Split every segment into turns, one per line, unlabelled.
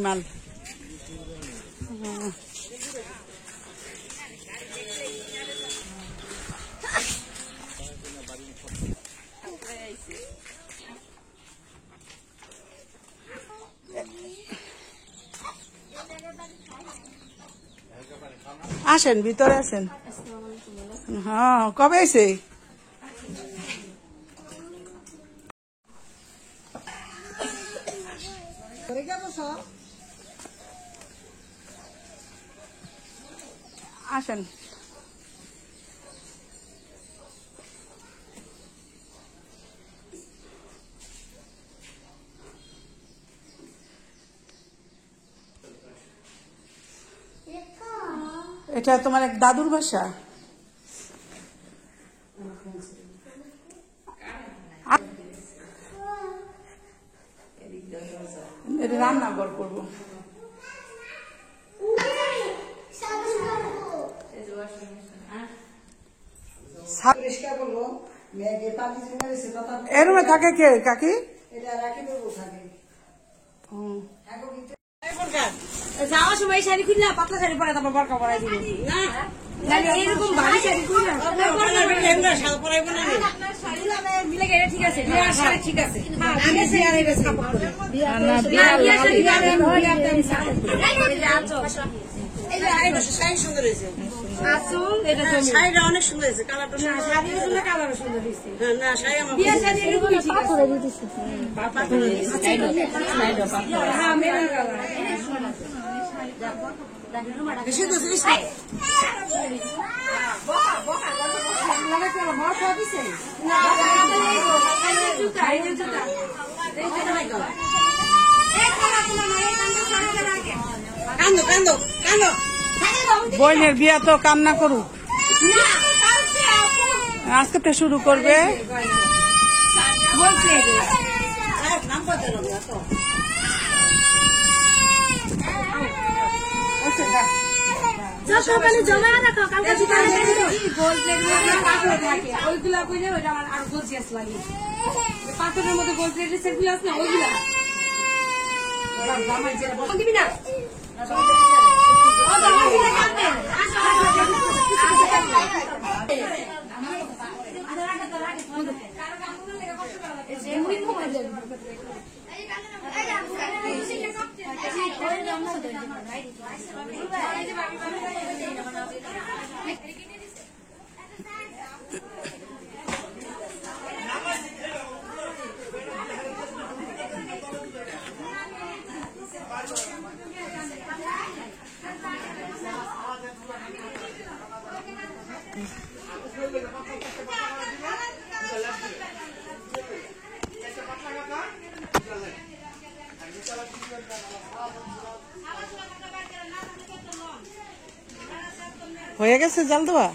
মাল আসেন, ভিতরে আসেন। হ্যাঁ, কবে এসে? আসেন। এটা তোমার এক দাদুর বাসা? এটা রান্নাঘর করবো। এরমে থাকে কে কাকি?
যাওয়ার সময় শাড়ি খুললে পাতলা শাড়ি পরে তারপর বরকা পরাই দিবি না, এরকম ভারী শাড়ি খুললে মিলে গেলে ঠিক আছে, বিয়ার শাড়ি ঠিক আছে, সুন্দর হয়েছে, শাড়িটা অনেক সুন্দর হয়েছে, কালারটা শাড়ির কালারও সুন্দর হয়েছে। না শাড়ি আমার বিয়ার শাড়ি এরকমই ঠিক আছে, হ্যাঁ মেরুন কালার বেশি তো জিনিস নাই।
বোনের বিয়া তো কান্না করুক, আজকে তো শুরু করবে।
পাথরের মধ্যে গোল্ড প্লেটের সেট গুলো আছে না, ওইগুলা দিবি না।
হয়ে গেছে জাল দেওয়া?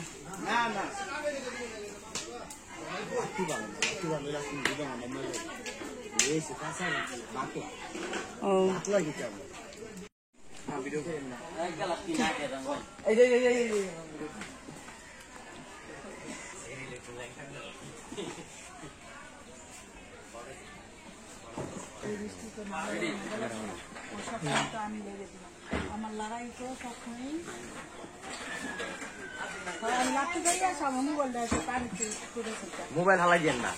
আমার লড়াই তো সবসময়
মোবাইল হালাই দেন না,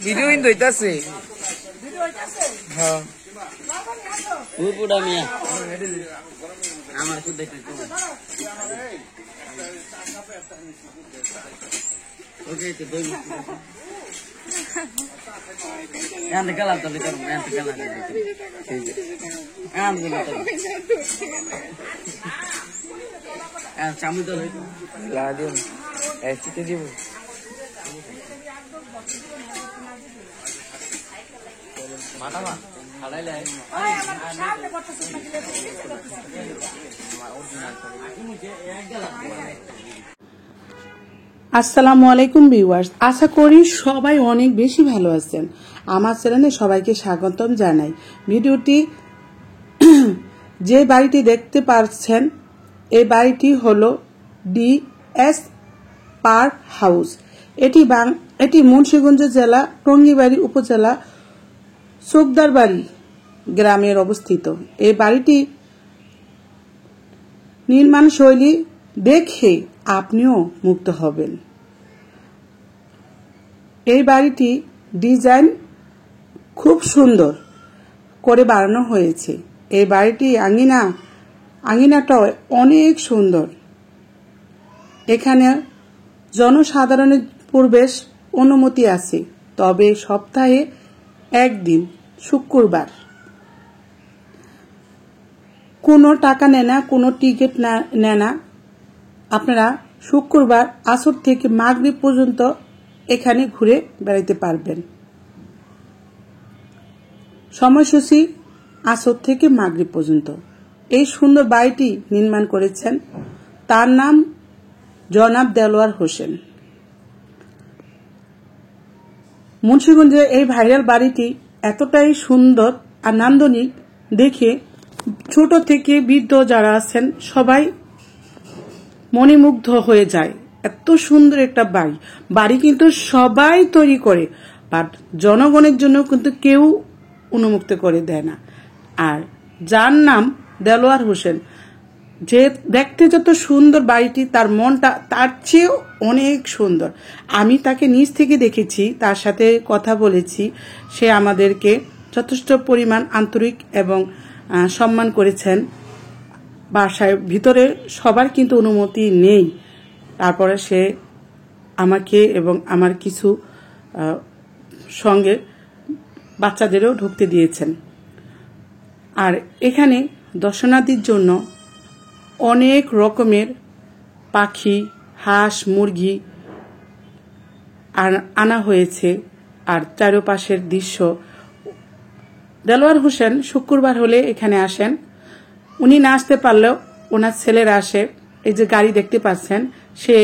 ভিডিও কিন্তু হইতাছে। হ্যাঁ পুরোটা মিয়া আমার তো দেখতে ওকে তো দুই and the color of the and the color and the and চামচ দাও লা দিও এসিতে দিব মাথা মা খাড়াইলে সামনে করতেছ না
আসসালামু আলাইকুম ভিউয়ার্স, আশা করি সবাই অনেক বেশি ভালো আছেন। আমার চ্যানেলে সবাইকে স্বাগতম জানাই। ভিডিওটি যে বাড়িটি দেখতে পাচ্ছেন এই বাড়িটি হলো DS পার্ক হাউস। এটি মুন্সিগঞ্জ জেলা টঙ্গীবাড়ি উপজেলা চোকদারবাড়ি গ্রামের অবস্থিত। এই বাড়িটি নির্মাণ শৈলী দেখে আপনিও মুগ্ধ হবেন। এই বাড়িটি ডিজাইন খুব সুন্দর করে বানানো হয়েছে। এই বাড়িটি আঙিনাটাও অনেক সুন্দর। এখানে জনসাধারণের প্রবেশ অনুমতি আছে, তবে সপ্তাহে একদিন শুক্রবার। কোনো টাকা নেয় না, কোনো টিকিট নেয় না। আপনারা শুক্রবার আসর থেকে মাগরিব পর্যন্ত এখানে ঘুরে বেড়াতে পারবেন। সময়সূচি আসর থেকে মাগরিব পর্যন্ত। এই সুন্দর বাড়িটি নির্মাণ করেছেন, তার নাম জনাব দেলোয়ার হোসেন। মুন্সিগঞ্জের এই ভাইরাল বাড়িটি এতটাই সুন্দর আর নান্দনিক, দেখে ছোট থেকে বৃদ্ধ যারা আছেন সবাই মনোমুগ্ধ হয়ে যায়। এত সুন্দর একটা বাড়ি কিন্তু সবাই তৈরি করে, বাট জনগণের জন্য কিন্তু কেউ উন্মুক্ত করে দেয় না। আর যার নাম দেলোয়ার হোসেন, যে দেখতে যত সুন্দর বাড়িটি, তার মনটা তার চেয়েও অনেক সুন্দর। আমি তাকে নিজ থেকে দেখেছি, তার সাথে কথা বলেছি। সে আমাদেরকে যথেষ্ট পরিমাণ আন্তরিক এবং সম্মান করেছেন। বাসায় ভিতরে সবার কিন্তু অনুমতি নেই, তারপরে সে আমাকে এবং আমার কিছু সঙ্গে বাচ্চাদেরও ঢুকতে দিয়েছেন। আর এখানে দর্শনার্থীর জন্য অনেক রকমের পাখি, হাঁস, মুরগি আনা হয়েছে। আর চারপাশের দৃশ্য, দেলোয়ার হোসেন শুক্রবার হলে এখানে আসেন। উনি না আসতে পারলেও ওনার ছেলেরা আসে। এই যে গাড়ি দেখতে পাচ্ছেন, সে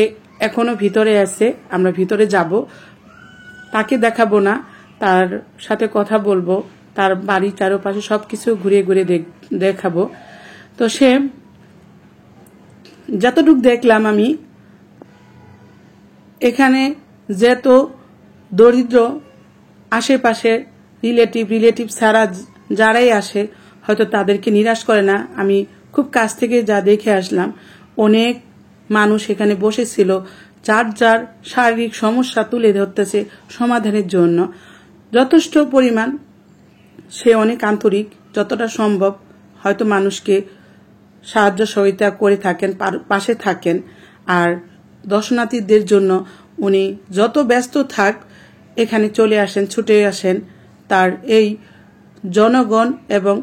এখনো ভিতরে আছে। আমরা ভিতরে যাব, তাকে দেখাবো না, তার সাথে কথা বলবো, তার বাড়ির চারপাশে সবকিছু ঘুরে ঘুরে দেখাবো। তো সে যতটুক দেখলাম আমি, এখানে যেত দরিদ্র আশেপাশে রিলেটিভ ছাড়া যারাই আসে হয়তো তাদেরকে নিরাশ করে না। আমি খুব কাছ থেকে যা দেখে আসলাম, অনেক মানুষ এখানে বসেছিল, যার শারীরিক সমস্যা তুলে ধরতেছে সমাধানের জন্য। যথেষ্ট পরিমাণ সে অনেক আন্তরিক, যতটা সম্ভব হয়তো মানুষকে সাহায্য সহায়তা করে থাকেন, পাশে থাকেন। আর দর্শনার্থীদের জন্য উনি যত ব্যস্ত থাক এখানে চলে আসেন, ছুটে আসেন। তার এই জনগণ এবং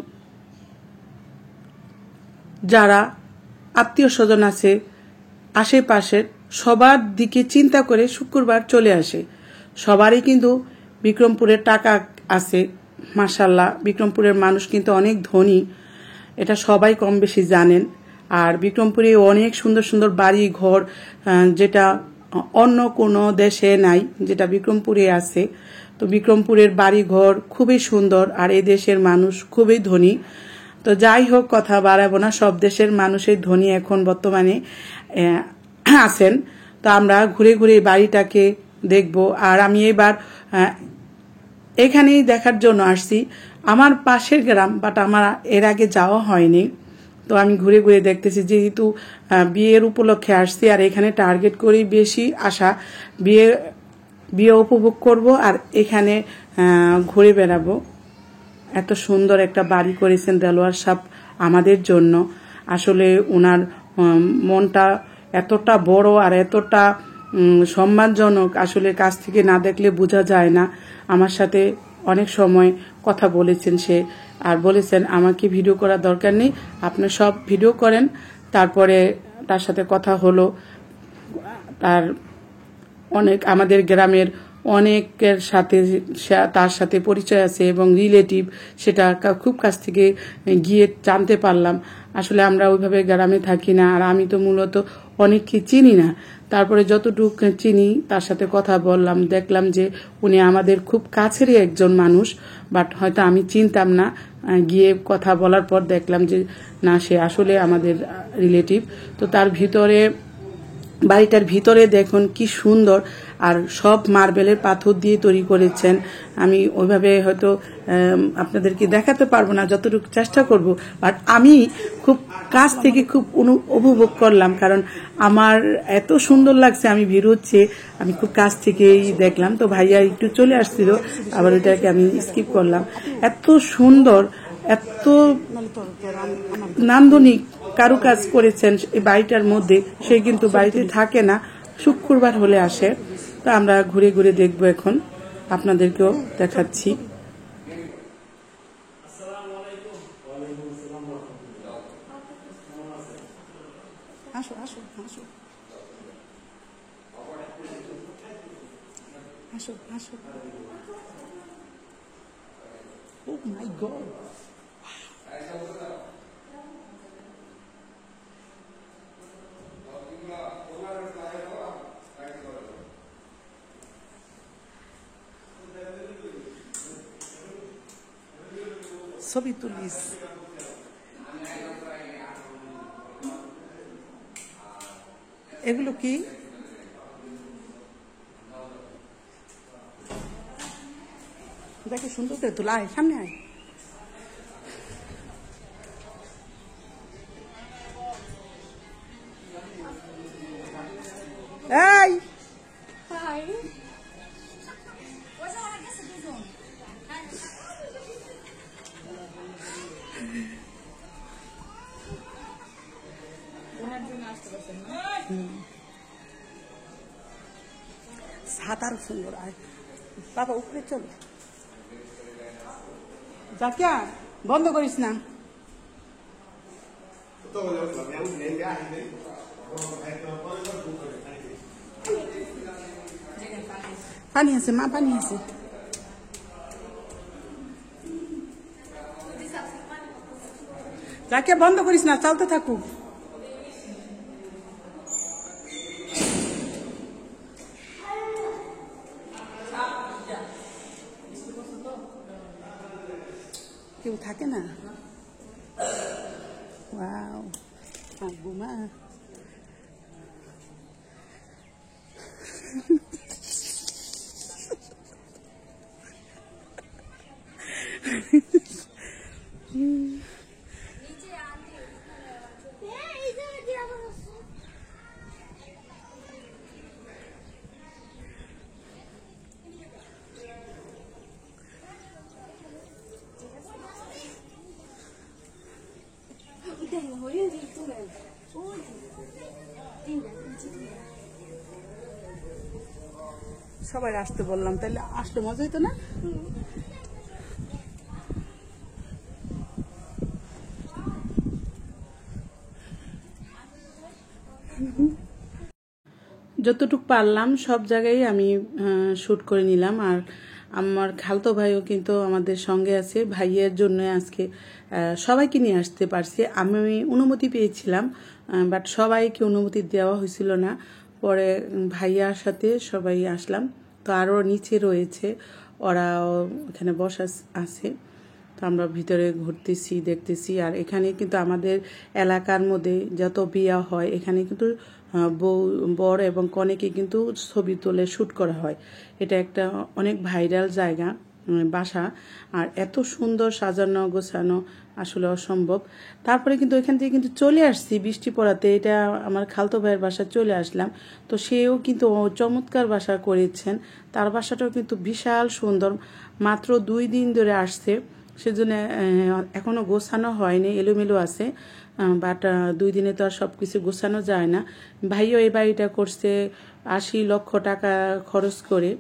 যারা আত্মীয় স্বজন আছে আশেপাশের সবার দিকে চিন্তা করে শুক্রবার চলে আসে। সবারই কিন্তু বিক্রমপুরের টাকা আছে, মাশাআল্লাহ। বিক্রমপুরের মানুষ কিন্তু অনেক ধনী, এটা সবাই কম বেশি জানেন। আর বিক্রমপুরে অনেক সুন্দর সুন্দর বাড়ি ঘর, যেটা অন্য কোনো দেশে নাই, যেটা বিক্রমপুরে আছে। তো বিক্রমপুরের বাড়ি ঘর খুবই সুন্দর, আর এই দেশের মানুষ খুবই ধনী। তো যাই হোক, কথা বাড়াবো না, সব দেশের মানুষের ধনী এখন বর্তমানে আছেন। তো আমরা ঘুরে ঘুরে বাড়িটাকে দেখব। আর আমি এবার এখানেই দেখার জন্য আসছি, আমার পাশের গ্রাম, বাট আমার এর আগে যাওয়া হয়নি। তো আমি ঘুরে ঘুরে দেখতেছি, যেহেতু বিয়ের উপলক্ষে আসছি, আর এখানে টার্গেট করেই বেশি আসা। বিয়ে উপভোগ করব আর এখানে ঘুরে বেড়াবো। এত সুন্দর একটা বাড়ি করেছেন দেলোয়ার সাহেব আমাদের জন্য। আসলে ওনার মনটা এতটা বড় আর এতটা সম্মানজনক, আসলে কাছ থেকে না দেখলে বোঝা যায় না। আমার সাথে অনেক সময় কথা বলেছেন সে, আর বলেছেন আমাকে ভিডিও করার দরকার নেই, আপনি সব ভিডিও করেন। তারপরে তার সাথে কথা হলো। তার অনেক আমাদের গ্রামের অনেকের সাথে তার সাথে পরিচয় আছে এবং রিলেটিভ, সেটা খুব কাছ থেকে গিয়ে জানতে পারলাম। আসলে আমরা ওইভাবে গ্রামে থাকি না, আর আমি তো মূলত অনেককে চিনি না। তারপরে যতটুকু চিনি তার সাথে কথা বললাম, দেখলাম যে উনি আমাদের খুব কাছেরই একজন মানুষ, বাট হয়তো আমি চিনতাম না। গিয়ে কথা বলার পর দেখলাম যে না, সে আসলে আমাদের রিলেটিভ। তো তার ভিতরে বাড়িটার ভিতরে দেখুন কি সুন্দর, আর সব মার্বেলের পাথর দিয়ে তৈরি করেছেন। আমি ওইভাবে হয়তো আপনাদেরকে দেখাতে পারবো না, যতটুকু চেষ্টা করব, বাট আমি খুব কাছ থেকে খুব উপভোগ করলাম, কারণ আমার এত সুন্দর লাগছে। আমি ভিড় আমি খুব কাছ থেকেই দেখলাম। তো ভাইয়া একটু চলে আসছিল, আবার ওইটাকে আমি স্কিপ করলাম। এত সুন্দর, এত নান্দনিক কারুকাজ করেছেন এই বাড়িটার মধ্যে। সে কিন্তু বাড়িতে থাকে না, শুক্রবার হলে আসে। তো আমরা ঘুরে ঘুরে দেখবো, এখন আপনাদেরকেও দেখাচ্ছি। আসো আসো আসো আসো আসো। ও মাই গড, ছবি তুলিস। এগুলো কি? দেখে সুন্দর করে তোলা। আয় সামনে আয়। এই সাঁতার সুন্দর। আয় বাবা উপরে চলো। জাকিয়া বন্ধ করিস না। পানি আছে মা, পানি আছে। জাকিয়া বন্ধ করিস না, চলতে থাকুক। কেউ থাকে না। ওয়াও, ঘুমা। সবাই আসতে বললাম, তাহলে আসলে মজা হইতো না? যতটুকু পারলাম সব জায়গায় আমি শুট করে নিলাম। আর আমার খালতো ভাইও কিন্তু আমাদের সঙ্গে আছে। ভাইয়ের জন্য আজকে সবাইকে নিয়ে আসতে পারছি। আমি অনুমতি পেয়েছিলাম, বাট সবাইকে অনুমতি দেওয়া হয়েছিল না। পরে ভাইয়ার সাথে সবাই আসলাম। তো আরও নিচে রয়েছে, ওরা এখানে বসা আছে। তো আমরা ভিতরে ঘুরতেছি, দেখতেছি। আর এখানে কিন্তু আমাদের এলাকার মধ্যে যত বিয়া হয়, এখানে কিন্তু বর এবং কনেকে কিন্তু ছবি তুলে শ্যুট করা হয়। এটা একটা অনেক ভাইরাল জায়গা, বাসা। আর এত সুন্দর সাজানো গোছানো, আসলে অসম্ভব। তারপরে কিন্তু এখান থেকে কিন্তু চলে আসছি বৃষ্টি পড়াতে। এটা আমার খালতো ভাইয়ের বাসা চলে আসলাম। তো সেও কিন্তু চমৎকার বাসা করেছেন। তার বাসাটাও কিন্তু বিশাল সুন্দর। মাত্র 2 দিন ধরে আসছে, সেজন্য এখনো গোছানো হয়নি, এলোমেলো আছে। বাট 2 দিনে তো আর সব কিছু গোছানো যায় না। ভাইও এই বাড়িটা করছে 80 লক্ষ টাকা খরচ করে।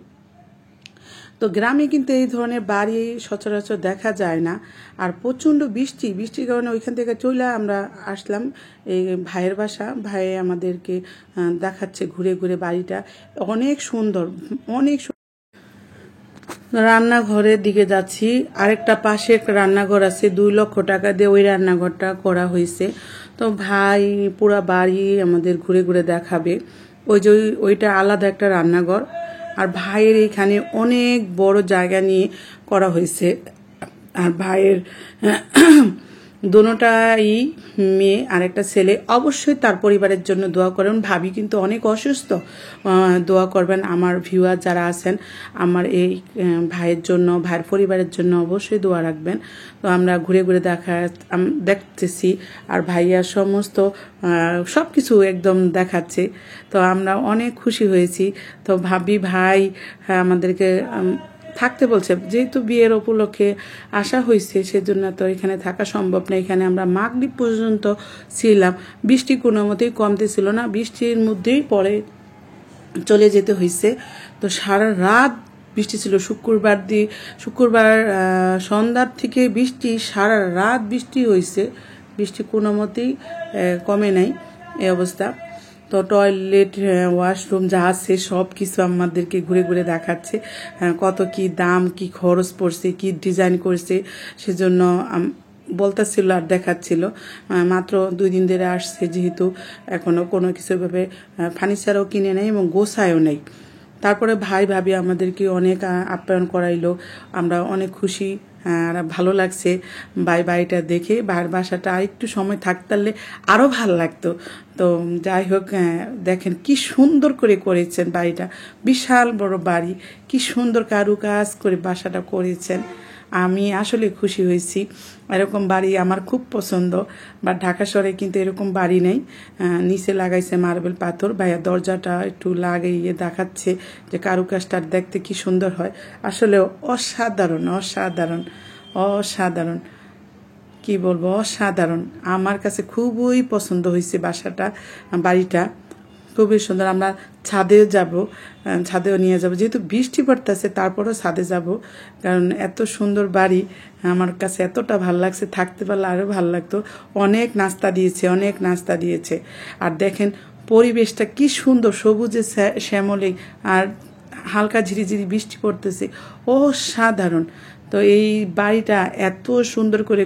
তো গ্রামে কিন্তু এই ধরনের বাড়ি সচরাচর দেখা যায় না। আর প্রচণ্ড বৃষ্টির কারণে ওইখান থেকে চলে আমরা আসলাম এই ভাইয়ের বাসা। ভাই আমাদেরকে দেখাচ্ছে ঘুরে ঘুরে বাড়িটা। অনেক সুন্দর, অনেক রান্নাঘরের দিকে যাচ্ছি। আরেকটা পাশে একটা রান্নাঘর আছে, 2 লক্ষ টাকা দিয়ে ওই রান্নাঘরটা করা হয়েছে। তো ভাই পুরা বাড়ি আমাদের ঘুরে ঘুরে দেখাবে। ওই যে ওইটা আলাদা একটা রান্নাঘর। আর ভাইয়ের এখানে অনেক বড় জায়গা নিয়ে করা হয়েছে। আর ভাইয়ের দুটোটাই মেয়ে আর একটা ছেলে। অবশ্যই তার পরিবারের জন্য দোয়া করবেন। ভাবি কিন্তু অনেক অসুস্থ, দোয়া করবেন। আমার ভিউয়ার যারা আছেন আমার এই ভাইয়ের জন্য, ভাইয়ের পরিবারের জন্য অবশ্যই দোয়া রাখবেন। তো আমরা ঘুরে ঘুরে দেখতেছি আর ভাইয়ার সমস্ত সব কিছু একদম দেখাচ্ছে। তো আমরা অনেক খুশি হয়েছি। তো ভাবি ভাই আমাদেরকে থাকতে বলছে, যেহেতু বিয়ের উপলক্ষে আসা হয়েছে সেজন্য তো এখানে থাকা সম্ভব না। এখানে আমরা মাগরিব পর্যন্ত ছিলাম। বৃষ্টি কোনো মতেই কমতেছিল না, বৃষ্টির মধ্যেই পরে চলে যেতে হয়েছে। তো সারা রাত বৃষ্টি ছিল। শুক্রবার সন্ধ্যার থেকে বৃষ্টি, সারা রাত বৃষ্টি হয়েছে। বৃষ্টি কোনো মতেই কমে নাই, এই অবস্থা। তো টয়লেট, ওয়াশরুম যা আছে সব কিছু আমাদেরকে ঘুরে ঘুরে দেখাচ্ছে, কত কি দাম, কি খরচ পড়ছে, কি ডিজাইন করছে, সেজন্য বলতেছিল আর দেখাচ্ছিল। মাত্র 2 দিন ধরে আসছে, যেহেতু এখনো কোনো কিছু ভাবে ফার্নিচারও কিনে নেই এবং গোছায়ও নেই। তারপরে ভাই ভাবি আমাদেরকে অনেক আপ্যায়ন করাইলো, আমরা অনেক খুশি আর ভালো লাগছে বাড়িটা দেখে। ভাইয়ের বাসাটা আরেকটু সময় থাকতে পারলে আরও ভালো লাগতো। তো যাই হোক, দেখেন কি সুন্দর করে করেছেন বাড়িটা, বিশাল বড় বাড়ি, কি সুন্দর কারুকাজ করে বাসাটা করেছেন। আমি আসলে খুশি হয়েছি। এরকম বাড়ি আমার খুব পছন্দ, বা ঢাকা শহরে কিন্তু এরকম বাড়ি নেই। নিচে লাগাইছে মার্বেল পাথর। ভাইয়া দরজাটা একটু লাগিয়ে দেখাচ্ছে যে কারুকাজটা দেখতে কি সুন্দর হয়। আসলে অসাধারণ অসাধারণ অসাধারণ, কি বলবো, অসাধারণ। আমার কাছে খুবই পছন্দ হয়েছে বাড়িটা খুবই সুন্দর। আমরা ছাদেও নিয়ে যাব, যেহেতু বৃষ্টি পড়তেছে তারপরেও ছাদে যাব, কারণ এত সুন্দর বাড়ি আমার কাছে এতটা ভালো লাগছে। থাকতে পারলে আরও ভালো লাগতো। অনেক নাস্তা দিয়েছে। আর দেখেন পরিবেশটা কি সুন্দর, সবুজে শ্যামলে, আর হালকা ঝিরিঝিরি বৃষ্টি পড়তেছে, অসাধারণ। তো এই বাড়িটা এত সুন্দর করে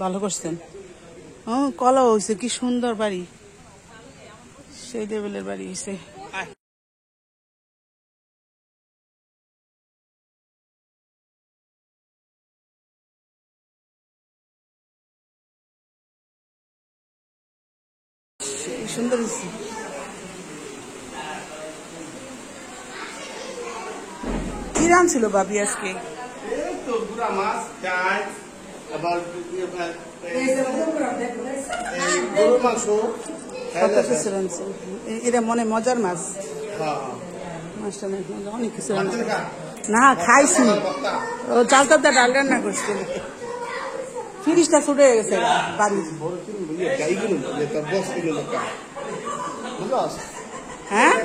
ভালো করছেন। কলা হয়েছে, কি সুন্দর বাড়ি, সেই লেভেলের বাড়ি হয়েছে। সুন্দর হয়েছে। কি রান ছিল বাবি আজকে? এটা মনে মজার মাছ, মাছটা অনেক কিছু না খাইছি। ও চালটা ডাল রান্না করছে, ফিরিসটা ছুটে গেছে বাড়ির। হ্যাঁ